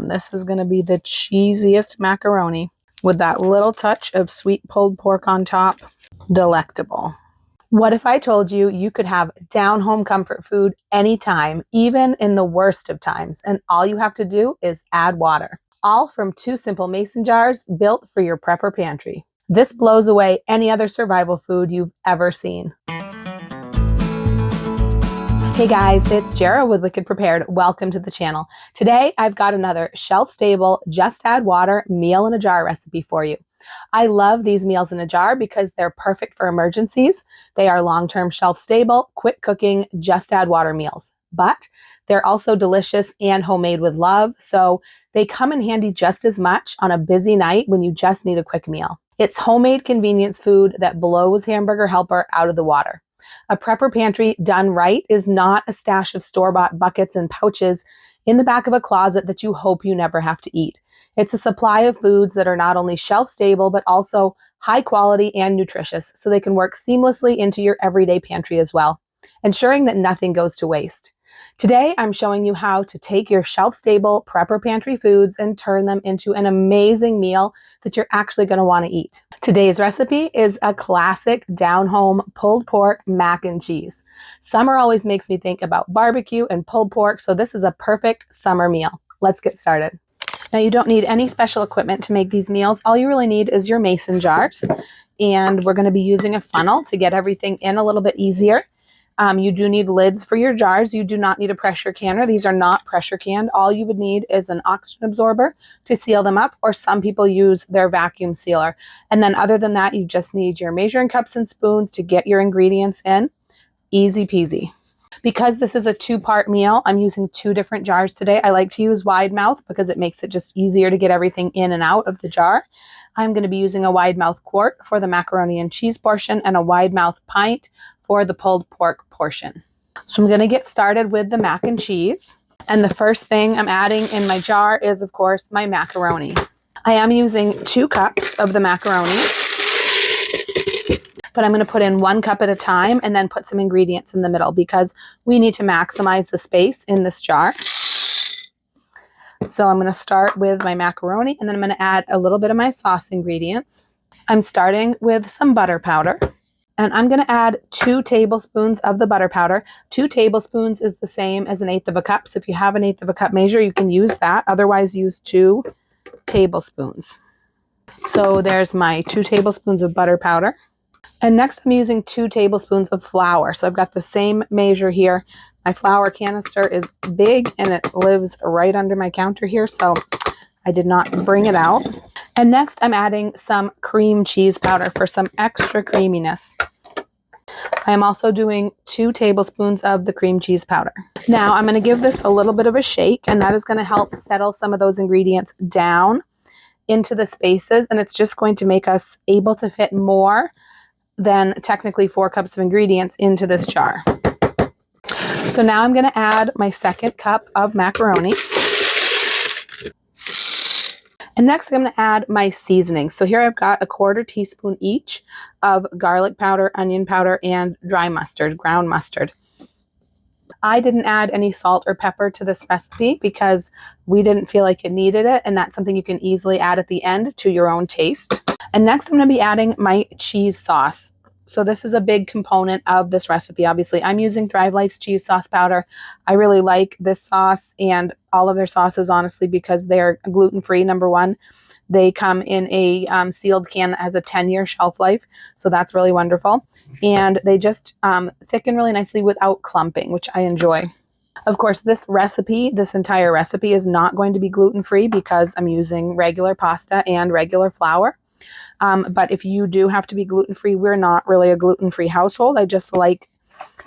This is going to be the cheesiest macaroni with that little touch of sweet pulled pork on top. Delectable. What if I told you you could have down-home comfort food anytime, even in the worst of times, and all you have to do is add water? All from 2 simple mason jars built for your prepper pantry. This blows away any other survival food you've ever seen. Hey guys, it's Jara with Wicked Prepared. Welcome to the channel. Today I've got another shelf-stable, just add water meal in a jar recipe for you. I love these meals in a jar because they're perfect for emergencies. They are long-term shelf-stable, quick cooking, just add water meals. But they're also delicious and homemade with love, so they come in handy just as much on a busy night when you just need a quick meal. It's homemade convenience food that blows Hamburger Helper out of the water. A prepper pantry done right is not a stash of store-bought buckets and pouches in the back of a closet that you hope you never have to eat. It's a supply of foods that are not only shelf-stable, but also high quality and nutritious, so they can work seamlessly into your everyday pantry as well, ensuring that nothing goes to waste. Today, I'm showing you how to take your shelf-stable prepper pantry foods and turn them into an amazing meal that you're actually going to want to eat. Today's recipe is a classic down-home pulled pork mac and cheese. Summer always makes me think about barbecue and pulled pork, so this is a perfect summer meal. Let's get started. Now, you don't need any special equipment to make these meals. All you really need is your mason jars, and we're going to be using a funnel to get everything in a little bit easier. You do need lids for your jars. You do not need a pressure canner. These are not pressure canned. All you would need is an oxygen absorber to seal them up, or some people use their vacuum sealer. And then other than that, you just need your measuring cups and spoons to get your ingredients in. Easy peasy. Because this is a 2-part meal, I'm using 2 different jars today. I like to use wide mouth because it makes it just easier to get everything in and out of the jar. I'm going to be using a wide mouth quart for the macaroni and cheese portion and a wide mouth pint for the pulled pork portion. So I'm going to get started with the mac and cheese. And the first thing I'm adding in my jar is, of course, my macaroni. I am using 2 cups of the macaroni, but I'm going to put in 1 cup at a time and then put some ingredients in the middle because we need to maximize the space in this jar. So I'm going to start with my macaroni, and then I'm going to add a little bit of my sauce ingredients. I'm starting with some butter powder. And I'm going to add 2 tablespoons of the butter powder. 2 tablespoons is the same as 1/8 of a cup. So if you have 1/8 of a cup measure, you can use that. Otherwise, use 2 tablespoons. So there's my 2 tablespoons of butter powder. And next I'm using 2 tablespoons of flour. So I've got the same measure here. My flour canister is big and it lives right under my counter here, so I did not bring it out. And next I'm adding some cream cheese powder for some extra creaminess. I am also doing 2 tablespoons of the cream cheese powder. Now I'm going to give this a little bit of a shake, and that is going to help settle some of those ingredients down into the spaces, and it's just going to make us able to fit more than technically 4 cups of ingredients into this jar. So now I'm going to add my 2nd cup of macaroni. And next I'm going to add my seasoning. So here I've got a 1/4 teaspoon each of garlic powder, onion powder, and dry mustard, ground mustard. I didn't add any salt or pepper to this recipe because we didn't feel like it needed it, and that's something you can easily add at the end to your own taste. And next I'm going to be adding my cheese sauce. So this is a big component of this recipe. Obviously, I'm using Thrive Life's cheese sauce powder. I really like this sauce and all of their sauces, honestly, because they're gluten-free, number one. They come in a sealed can that has a 10-year shelf life, so that's really wonderful. And they just thicken really nicely without clumping, which I enjoy. Of course, this entire recipe is not going to be gluten-free because I'm using regular pasta and regular flour. But if you do have to be gluten-free, we're not really a gluten-free household. I just like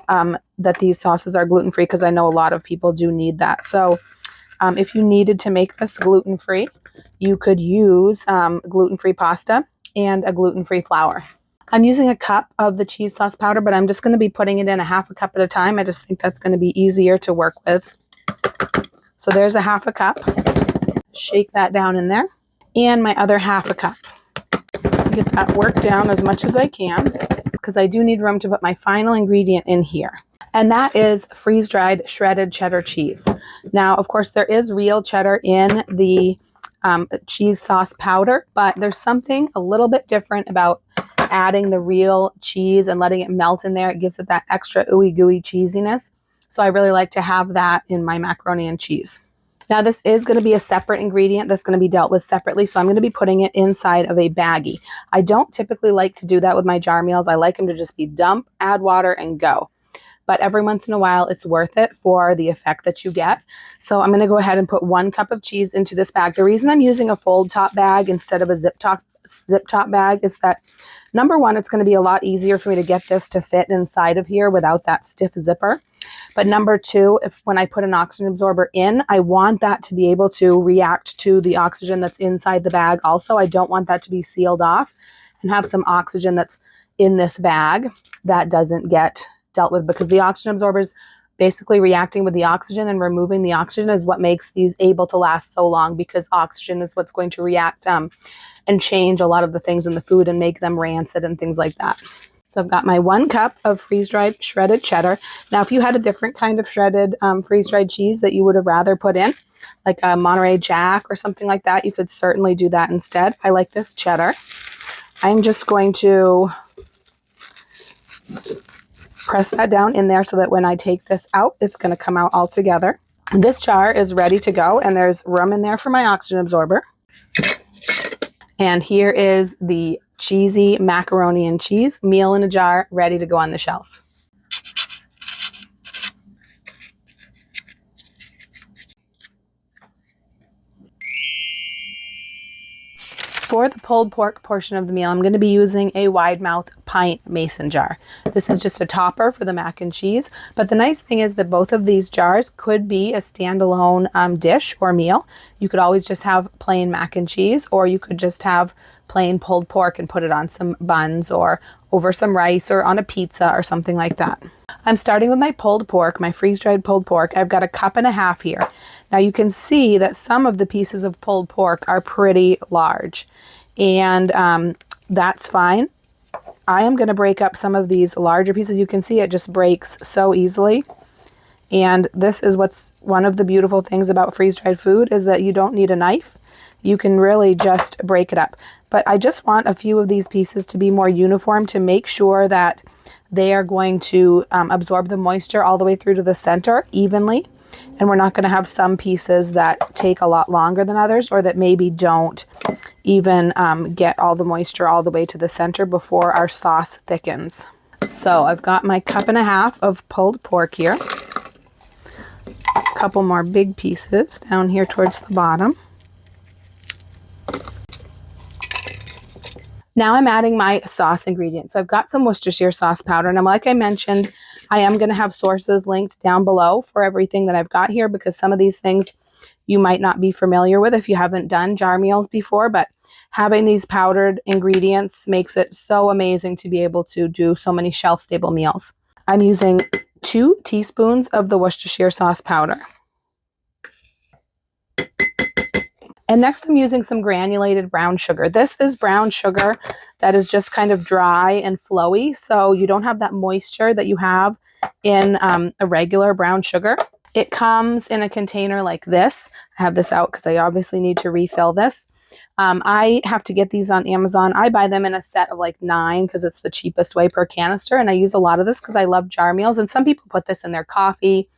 that these sauces are gluten-free because I know a lot of people do need that. So if you needed to make this gluten-free, you could use gluten-free pasta and a gluten-free flour. I'm using a cup of the cheese sauce powder, but I'm just going to be putting it in a 1/2 cup at a time. I just think that's going to be easier to work with. So there's a 1/2 cup. Shake that down in there. And my other 1/2 cup. Get that worked down as much as I can because I do need room to put my final ingredient in here. and that is freeze-dried shredded cheddar cheese. Now, of course, there is real cheddar in the cheese sauce powder, but there's something a little bit different about adding the real cheese and letting it melt in there. It gives it that extra ooey gooey cheesiness. So I really like to have that in my macaroni and cheese. Now this is going to be a separate ingredient that's going to be dealt with separately, so I'm going to be putting it inside of a baggie. I don't typically like to do that with my jar meals. I like them to just be dump, add water, and go. But every once in a while, it's worth it for the effect that you get. So I'm going to go ahead and put 1 cup of cheese into this bag. The reason I'm using a fold top bag instead of a zip top bag is that, number one, it's going to be a lot easier for me to get this to fit inside of here without that stiff zipper. But number two, when I put an oxygen absorber in, I want that to be able to react to the oxygen that's inside the bag. Also, I don't want that to be sealed off and have some oxygen that's in this bag that doesn't get dealt with, because the oxygen absorbers basically reacting with the oxygen and removing the oxygen is what makes these able to last so long, because oxygen is what's going to react and change a lot of the things in the food and make them rancid and things like that. So I've got my 1 cup of freeze-dried shredded cheddar. Now, if you had a different kind of shredded freeze-dried cheese that you would have rather put in, like a Monterey Jack or something like that, you could certainly do that instead. I like this cheddar. I'm just going to press that down in there so that when I take this out, it's going to come out all together. This jar is ready to go, and there's room in there for my oxygen absorber. And here is the cheesy macaroni and cheese meal in a jar, ready to go on the shelf. For the pulled pork portion of the meal, I'm going to be using a wide mouth pint mason jar. This is just a topper for the mac and cheese, but the nice thing is that both of these jars could be a standalone dish or meal. You could always just have plain mac and cheese, or you could just have plain pulled pork and put it on some buns or over some rice or on a pizza or something like that. I'm starting with my pulled pork, my freeze-dried pulled pork. I've got 1.5 cups here. Now you can see that some of the pieces of pulled pork are pretty large, and that's fine. I am going to break up some of these larger pieces. You can see it just breaks so easily. And this is what's one of the beautiful things about freeze-dried food, is that you don't need a knife. You can really just break it up. But I just want a few of these pieces to be more uniform to make sure that they are going to absorb the moisture all the way through to the center evenly. And we're not going to have some pieces that take a lot longer than others, or that maybe don't even get all the moisture all the way to the center before our sauce thickens. So I've got my 1.5 cups of pulled pork here. A couple more big pieces down here towards the bottom. Now I'm adding my sauce ingredients. So I've got some Worcestershire sauce powder. And like I mentioned, I am going to have sources linked down below for everything that I've got here, because some of these things you might not be familiar with if you haven't done jar meals before. But having these powdered ingredients makes it so amazing to be able to do so many shelf-stable meals. I'm using 2 teaspoons of the Worcestershire sauce powder. And next I'm using some granulated brown sugar. This is brown sugar that is just kind of dry and flowy, so you don't have that moisture that you have in a regular brown sugar. It comes in a container like this. I have this out because I obviously need to refill this. I have to get these on Amazon. I buy them in a set of like 9 because it's the cheapest way per canister, and I use a lot of this because I love jar meals, and some people put this in their coffee,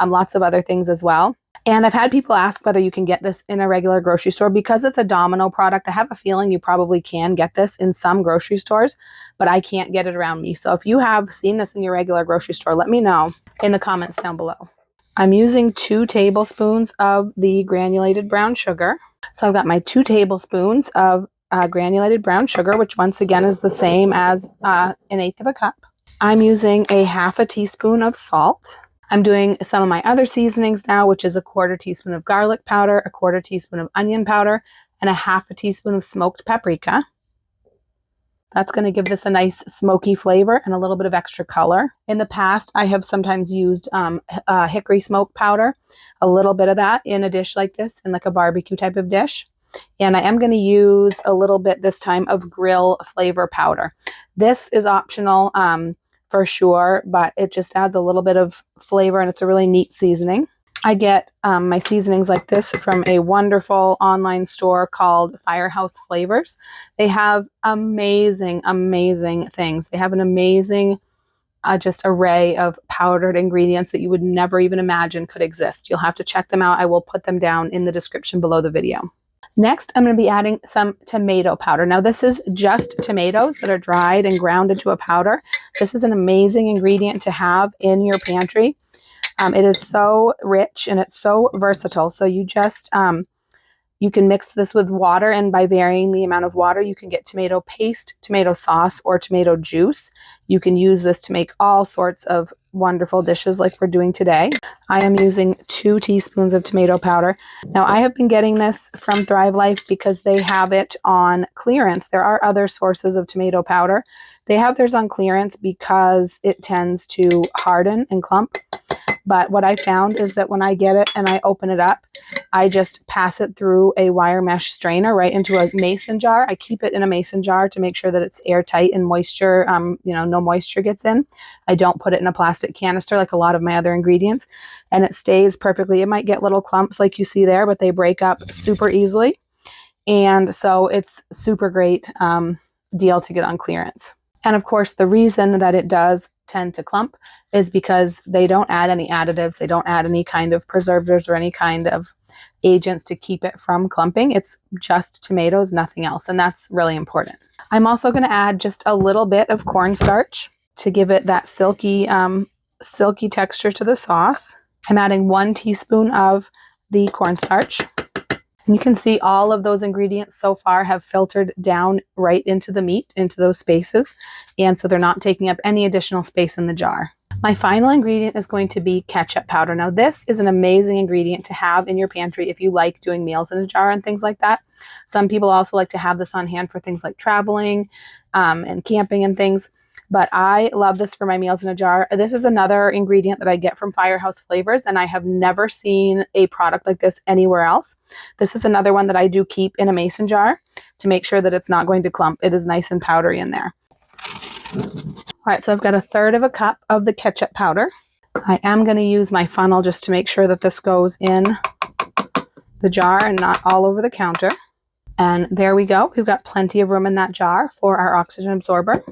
lots of other things as well. And I've had people ask whether you can get this in a regular grocery store. Because it's a Domino product, I have a feeling you probably can get this in some grocery stores, but I can't get it around me. So if you have seen this in your regular grocery store, let me know in the comments down below. I'm using 2 tablespoons of the granulated brown sugar. So I've got my 2 tablespoons of granulated brown sugar, which once again is the same as 1/8 cup. I'm using 1/2 teaspoon of salt. I'm doing some of my other seasonings now, which is 1/4 teaspoon of garlic powder, 1/4 teaspoon of onion powder, and 1/2 teaspoon of smoked paprika. That's going to give this a nice smoky flavor and a little bit of extra color. In the past, I have sometimes used hickory smoke powder, a little bit of that in a dish like this, in like a barbecue type of dish. And I am going to use a little bit this time of grill flavor powder. This is optional. for sure, but it just adds a little bit of flavor, and it's a really neat seasoning. I get my seasonings like this from a wonderful online store called Firehouse Flavors. They have amazing, amazing things. They have an amazing just array of powdered ingredients that you would never even imagine could exist. You'll have to check them out. I will put them down in the description below the video. Next, I'm going to be adding some tomato powder. Now, this is just tomatoes that are dried and ground into a powder. This is an amazing ingredient to have in your pantry. It is so rich and it's so versatile. So you just, you can mix this with water, and by varying the amount of water, you can get tomato paste, tomato sauce, or tomato juice. You can use this to make all sorts of wonderful dishes like we're doing today. I am using 2 teaspoons of tomato powder. Now, I have been getting this from Thrive Life because they have it on clearance. There are other sources of tomato powder. They have theirs on clearance because it tends to harden and clump. But what I found is that when I get it and I open it up, I just pass it through a wire mesh strainer right into a mason jar. I keep it in a mason jar to make sure that it's airtight and moisture, no moisture gets in. I don't put it in a plastic canister like a lot of my other ingredients, and it stays perfectly. It might get little clumps like you see there, but they break up super easily. And so it's super great deal to get on clearance. And of course, the reason that it does tend to clump is because they don't add any additives. They don't add any kind of preservatives or any kind of agents to keep it from clumping. It's just tomatoes, nothing else. And that's really important. I'm also going to add just a little bit of cornstarch to give it that silky texture to the sauce. I'm adding 1 teaspoon of the cornstarch. And you can see all of those ingredients so far have filtered down right into the meat, into those spaces. And so they're not taking up any additional space in the jar. My final ingredient is going to be ketchup powder. Now, this is an amazing ingredient to have in your pantry if you like doing meals in a jar and things like that. Some people also like to have this on hand for things like traveling and camping and things. But I love this for my meals in a jar. This is another ingredient that I get from Firehouse Flavors, and I have never seen a product like this anywhere else. This is another one that I do keep in a mason jar to make sure that it's not going to clump. It is nice and powdery in there. All right, so I've got 1/3 cup of the ketchup powder. I am going to use my funnel just to make sure that this goes in the jar and not all over the counter. And there we go. We've got plenty of room in that jar for our oxygen absorber.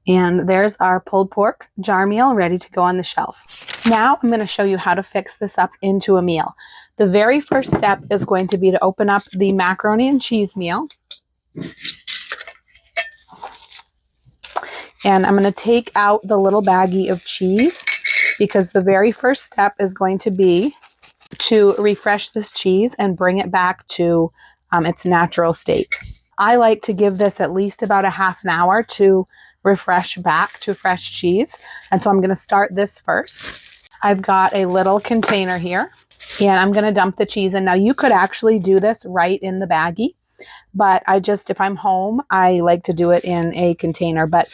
And there's our pulled pork jar meal ready to go on the shelf. Now I'm going to show you how to fix this up into a meal. The very first step is going to be to open up the macaroni and cheese meal. And I'm going to take out the little baggie of cheese because the very first step is going to be to refresh this cheese and bring it back to its natural state. I like to give this at least about a half an hour to refresh back to fresh cheese. And so I'm going to start this first. I've got a little container here and I'm going to dump the cheese in. Now you could actually do this right in the baggie, but if I'm home, I like to do it in a container. But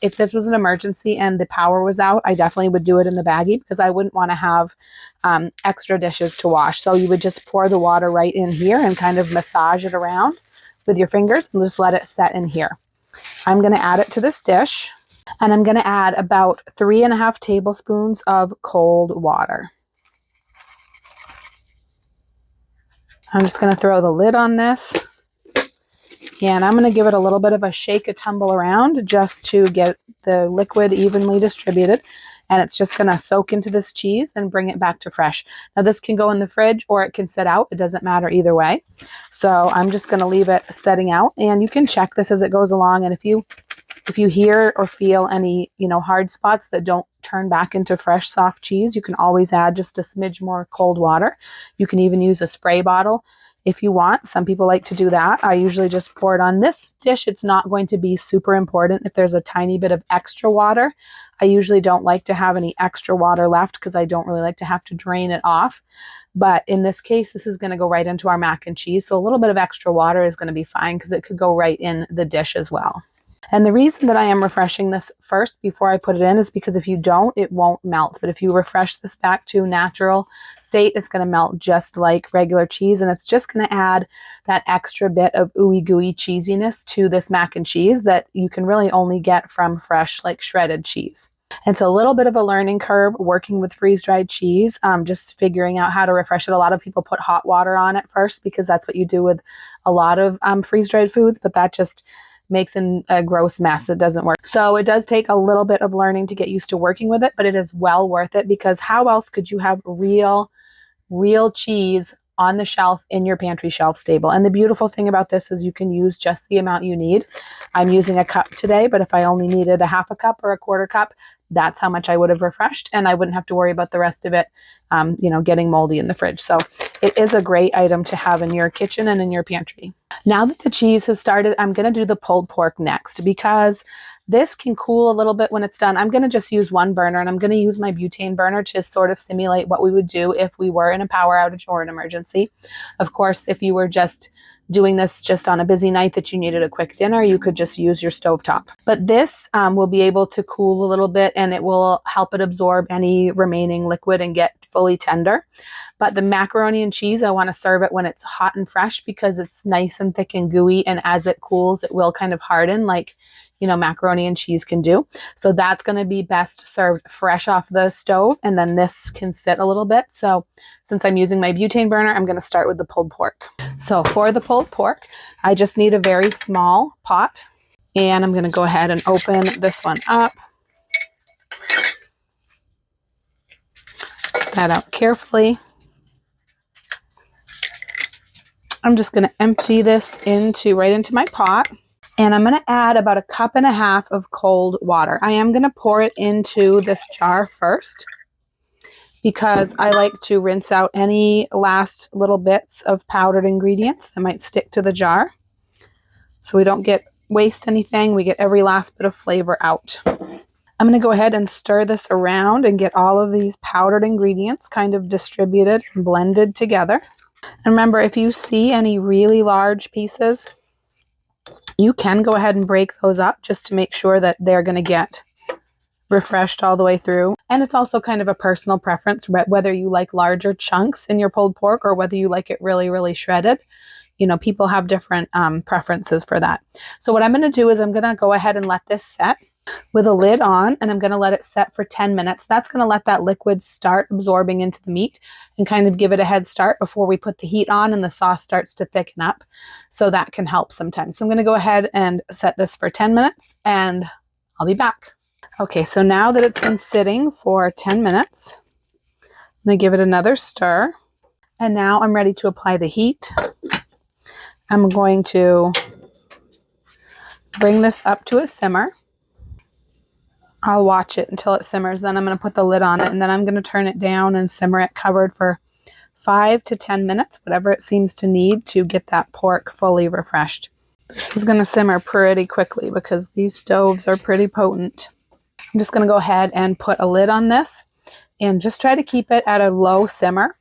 if this was an emergency and the power was out, I definitely would do it in the baggie because I wouldn't want to have extra dishes to wash. So you would just pour the water right in here and kind of massage it around with your fingers and just let it set in here. I'm going to add it to this dish, and I'm going to add about 3.5 tablespoons of cold water. I'm just going to throw the lid on this, and I'm going to give it a little bit of a shake, a tumble around just to get the liquid evenly distributed. And it's just going to soak into this cheese and bring it back to fresh. Now this can go in the fridge or it can sit out. It doesn't matter either way. So I'm just going to leave it setting out, and you can check this as it goes along. And if you hear or feel any, hard spots that don't turn back into fresh, soft cheese, you can always add just a smidge more cold water. You can even use a spray bottle if you want. Some people like to do that. I usually just pour it on this dish. It's not going to be super important if there's a tiny bit of extra water. I usually don't like to have any extra water left because I don't really like to have to drain it off. But in this case, this is going to go right into our mac and cheese. So a little bit of extra water is going to be fine because it could go right in the dish as well. And the reason that I am refreshing this first before I put it in is because if you don't, it won't melt. But if you refresh this back to natural state, it's going to melt just like regular cheese. And it's just going to add that extra bit of ooey gooey cheesiness to this mac and cheese that you can really only get from fresh, like shredded cheese. It's a little bit of a learning curve working with freeze-dried cheese, just figuring out how to refresh it. A lot of people put hot water on it first because that's what you do with a lot of freeze-dried foods, but that just makes a gross mess. It doesn't work. So it does take a little bit of learning to get used to working with it, but it is well worth it because how else could you have real cheese on the shelf in your pantry shelf stable? And the beautiful thing about this is you can use just the amount you need. I'm using a cup today, but if I only needed a half a cup or a quarter cup, that's how much I would have refreshed, and I wouldn't have to worry about the rest of it, getting moldy in the fridge. So it is a great item to have in your kitchen and in your pantry. Now that the cheese has started, I'm going to do the pulled pork next because this can cool a little bit when it's done. I'm going to just use one burner, and I'm going to use my butane burner to sort of simulate what we would do if we were in a power outage or an emergency. Of course, if you were just doing this just on a busy night that you needed a quick dinner, you could just use your stovetop. But this will be able to cool a little bit, and it will help it absorb any remaining liquid and get fully tender. But the macaroni and cheese, I want to serve it when it's hot and fresh because it's nice and thick and gooey, and as it cools, it will kind of harden like macaroni and cheese can do. So that's going to be best served fresh off the stove, and then this can sit a little bit. So since I'm using my butane burner, I'm going to start with the pulled pork. So for the pulled pork, I just need a very small pot, and I'm going to go ahead and open this one up. That out carefully. I'm just going to empty this right into my pot. And I'm going to add about 1.5 cups of cold water. I am going to pour it into this jar first because I like to rinse out any last little bits of powdered ingredients that might stick to the jar. So we don't waste anything. We get every last bit of flavor out. I'm going to go ahead and stir this around and get all of these powdered ingredients kind of distributed and blended together. And remember, if you see any really large pieces, you can go ahead and break those up just to make sure that they're going to get refreshed all the way through. And it's also kind of a personal preference, whether you like larger chunks in your pulled pork or whether you like it really, really shredded. People have different preferences for that. So what I'm going to do is I'm going to go ahead and let this set with a lid on, and I'm going to let it set for 10 minutes. That's going to let that liquid start absorbing into the meat and kind of give it a head start before we put the heat on and the sauce starts to thicken up. So that can help sometimes. So I'm going to go ahead and set this for 10 minutes and I'll be back. Okay, so now that it's been sitting for 10 minutes, I'm going to give it another stir. And now I'm ready to apply the heat. I'm going to bring this up to a simmer. I'll watch it until it simmers. Then I'm going to put the lid on it, and then I'm going to turn it down and simmer it covered for 5 to 10 minutes, whatever it seems to need to get that pork fully refreshed. This is going to simmer pretty quickly because these stoves are pretty potent. I'm just going to go ahead and put a lid on this and just try to keep it at a low simmer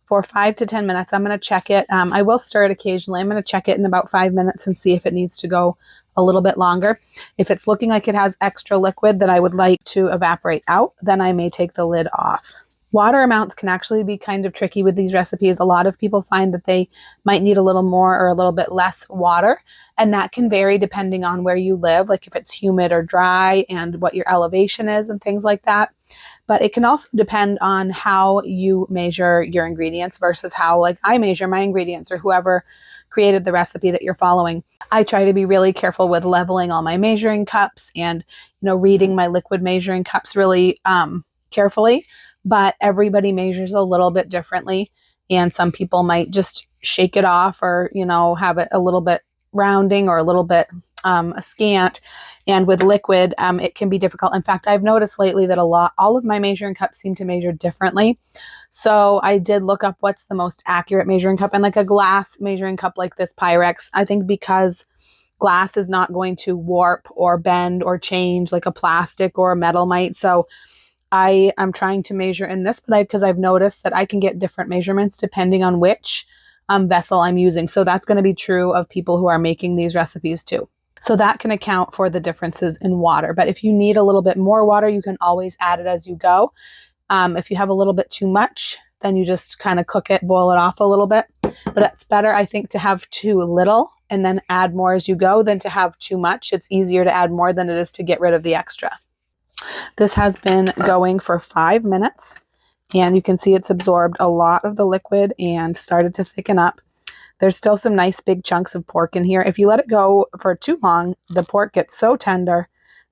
for 5 to 10 minutes. I'm going to check it. I will stir it occasionally. I'm going to check it in about 5 minutes and see if it needs to go a little bit longer. If it's looking like it has extra liquid that I would like to evaporate out, then I may take the lid off. Water amounts can actually be kind of tricky with these recipes. A lot of people find that they might need a little more or a little bit less water, and that can vary depending on where you live, like if it's humid or dry and what your elevation is and things like that. But it can also depend on how you measure your ingredients versus how I measure my ingredients, or whoever created the recipe that you're following. I try to be really careful with leveling all my measuring cups and reading my liquid measuring cups really carefully. But everybody measures a little bit differently, and some people might just shake it off or have it a little bit rounding or a little bit scant. And with liquid, it can be difficult. In fact, I've noticed lately that all of my measuring cups seem to measure differently. So I did look up what's the most accurate measuring cup, and a glass measuring cup like this Pyrex, I think because glass is not going to warp or bend or change like a plastic or a metal might. So I am trying to measure in this, because I've noticed that I can get different measurements depending on which vessel I'm using. So that's going to be true of people who are making these recipes too. So that can account for the differences in water. But if you need a little bit more water, you can always add it as you go. If you have a little bit too much, then you just kind of cook it, boil it off a little bit. But it's better, I think, to have too little and then add more as you go than to have too much. It's easier to add more than it is to get rid of the extra. This has been going for 5 minutes, and you can see it's absorbed a lot of the liquid and started to thicken up. There's still some nice big chunks of pork in here. If you let it go for too long, the pork gets so tender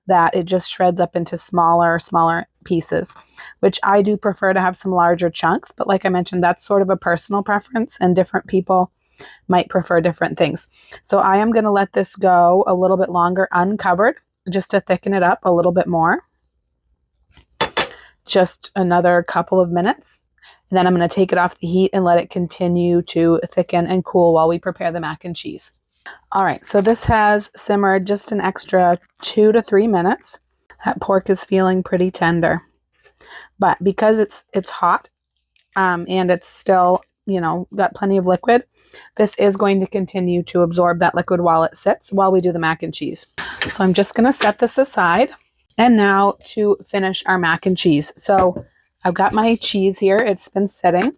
that it just shreds up into smaller pieces, which I do prefer to have some larger chunks. But like I mentioned, that's sort of a personal preference, and different people might prefer different things. So I am going to let this go a little bit longer uncovered, just to thicken it up a little bit more. Just another couple of minutes. And then I'm going to take it off the heat and let it continue to thicken and cool while we prepare the mac and cheese. All right, so this has simmered just an extra 2 to 3 minutes. That pork is feeling pretty tender. But because it's hot and it's still, got plenty of liquid, this is going to continue to absorb that liquid while it sits, while we do the mac and cheese. So I'm just going to set this aside. And now to finish our mac and cheese. So I've got my cheese here. It's been sitting.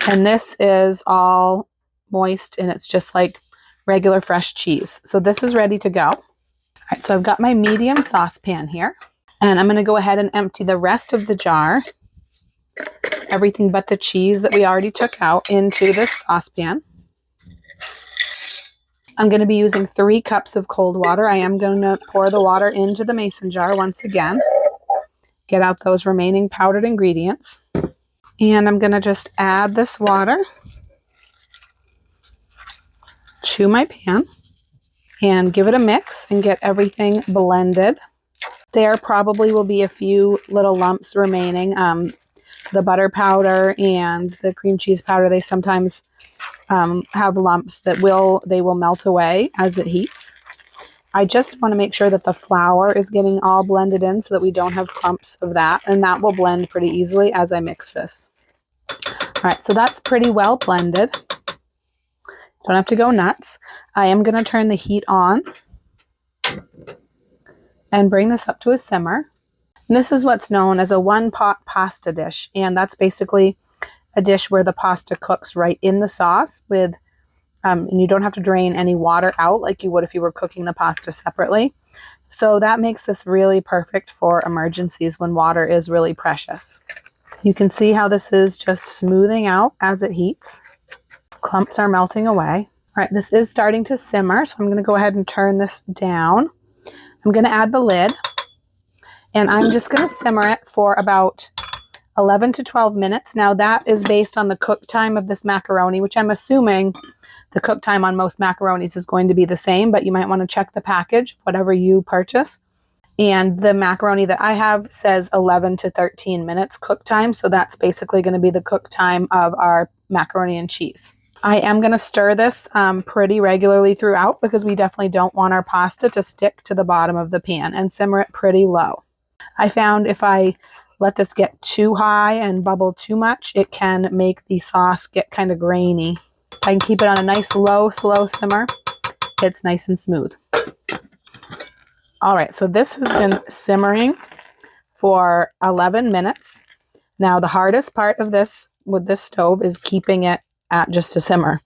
And this is all moist, and it's just like regular fresh cheese. So this is ready to go. All right, so I've got my medium saucepan here. And I'm going to go ahead and empty the rest of the jar, everything but the cheese that we already took out, into this saucepan. I'm going to be using 3 cups of cold water. I am going to pour the water into the mason jar once again. Get out those remaining powdered ingredients. And I'm going to just add this water to my pan and give it a mix and get everything blended. There probably will be a few little lumps remaining. The butter powder and the cream cheese powder, they sometimes have lumps that will melt away as it heats. I just want to make sure that the flour is getting all blended in so that we don't have clumps of that, and that will blend pretty easily as I mix this. All right, so that's pretty well blended. Don't have to go nuts. I am going to turn the heat on and bring this up to a simmer. And this is what's known as a one-pot pasta dish, and that's basically a dish where the pasta cooks right in the sauce with, and you don't have to drain any water out like you would if you were cooking the pasta separately. So that makes this really perfect for emergencies when water is really precious. You can see how this is just smoothing out as it heats. Clumps are melting away. All right, this is starting to simmer, so I'm going to go ahead and turn this down. I'm going to add the lid, and I'm just going to simmer it for about 11 to 12 minutes. Now that is based on the cook time of this macaroni, which I'm assuming the cook time on most macaronis is going to be the same, but you might want to check the package, whatever you purchase. And the macaroni that I have says 11 to 13 minutes cook time. So that's basically going to be the cook time of our macaroni and cheese. I am going to stir this pretty regularly throughout because we definitely don't want our pasta to stick to the bottom of the pan, and simmer it pretty low. I found if I let this get too high and bubble too much, it can make the sauce get kind of grainy. I can keep it on a nice low, slow simmer. It's nice and smooth. All right, so this has been simmering for 11 minutes. Now the hardest part of this with this stove is keeping it at just a simmer,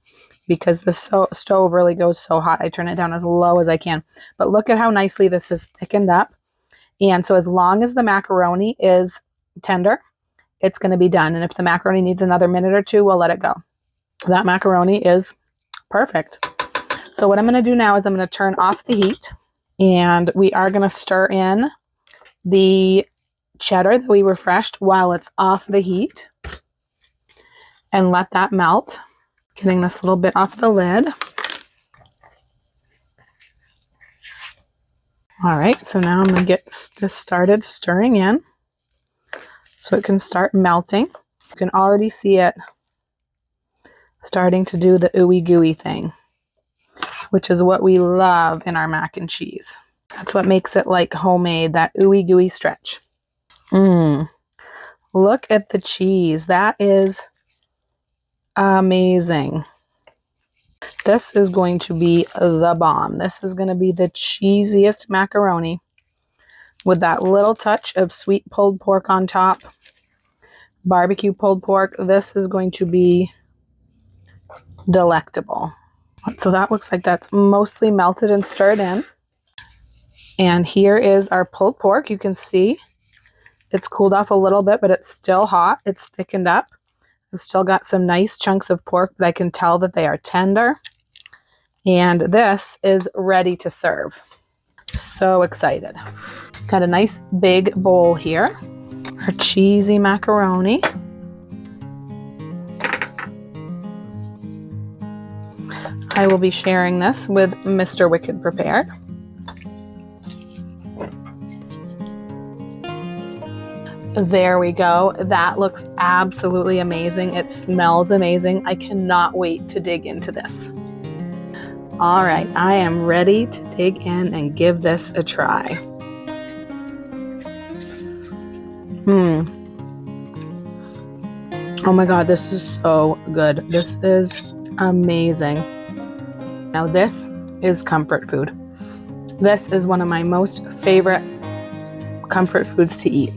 because the stove really goes so hot. I turn it down as low as I can. But look at how nicely this is thickened up. And so as long as the macaroni is tender, it's going to be done. And if the macaroni needs another minute or two, we'll let it go. That macaroni is perfect. So what I'm going to do now is I'm going to turn off the heat, and we are going to stir in the cheddar that we refreshed while it's off the heat and let that melt. Getting this little bit off the lid. All right, so now I'm going to get this started stirring in so it can start melting. You can already see it starting to do the ooey gooey thing, which is what we love in our mac and cheese. That's what makes it like homemade, that ooey gooey stretch. Look at the cheese. That is amazing. This is going to be the bomb. This is going to be the cheesiest macaroni with that little touch of sweet pulled pork on top. Barbecue pulled pork. This is going to be delectable. So that looks like that's mostly melted and stirred in. And here is our pulled pork. You can see it's cooled off a little bit, but it's still hot. It's thickened up. I've still got some nice chunks of pork, but I can tell that they are tender. And this is ready to serve. So excited. Got a nice big bowl here. Our cheesy macaroni. I will be sharing this with Mr. Wicked Prepared. There we go. That looks absolutely amazing. It smells amazing. I cannot wait to dig into this. All right, I am ready to dig in and give this a try. Oh my God, this is so good. This is amazing. Now this is comfort food. This is one of my most favorite comfort foods to eat.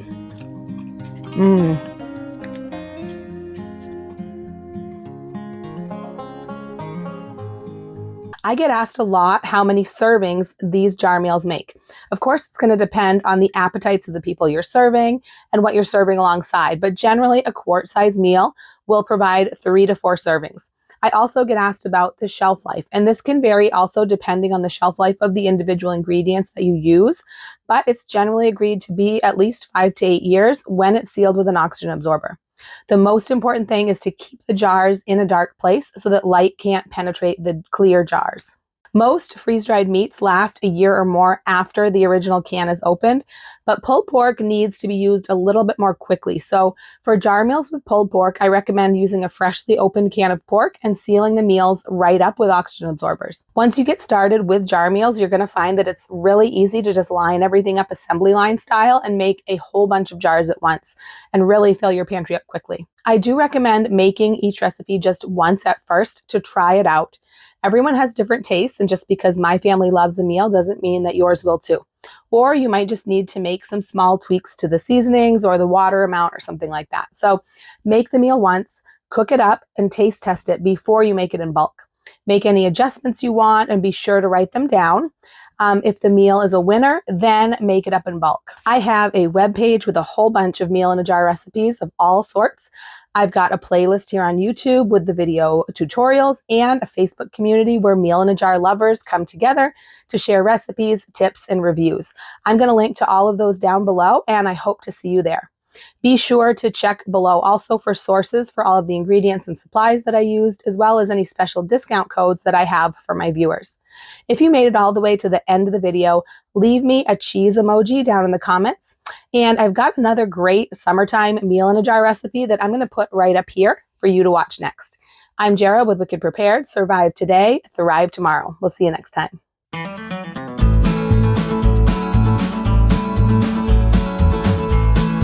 I get asked a lot how many servings these jar meals make. Of course, it's going to depend on the appetites of the people you're serving and what you're serving alongside, but generally a quart-sized meal will provide 3 to 4 servings. I also get asked about the shelf life, and this can vary also depending on the shelf life of the individual ingredients that you use, but it's generally agreed to be at least 5 to 8 years when it's sealed with an oxygen absorber. The most important thing is to keep the jars in a dark place so that light can't penetrate the clear jars. Most freeze-dried meats last a year or more after the original can is opened, but pulled pork needs to be used a little bit more quickly. So for jar meals with pulled pork, I recommend using a freshly opened can of pork and sealing the meals right up with oxygen absorbers. Once you get started with jar meals, you're going to find that it's really easy to just line everything up assembly line style and make a whole bunch of jars at once and really fill your pantry up quickly. I do recommend making each recipe just once at first to try it out. Everyone has different tastes, and just because my family loves a meal doesn't mean that yours will too. Or you might just need to make some small tweaks to the seasonings or the water amount or something like that. So make the meal once, cook it up, and taste test it before you make it in bulk. Make any adjustments you want and be sure to write them down. If the meal is a winner, then make it up in bulk. I have a webpage with a whole bunch of meal in a jar recipes of all sorts. I've got a playlist here on YouTube with the video tutorials and a Facebook community where meal in a jar lovers come together to share recipes, tips, and reviews. I'm going to link to all of those down below, and I hope to see you there. Be sure to check below also for sources for all of the ingredients and supplies that I used, as well as any special discount codes that I have for my viewers. If you made it all the way to the end of the video, leave me a cheese emoji down in the comments. And I've got another great summertime meal in a jar recipe that I'm going to put right up here for you to watch next. I'm Jara with Wicked Prepared. Survive today, thrive tomorrow. We'll see you next time.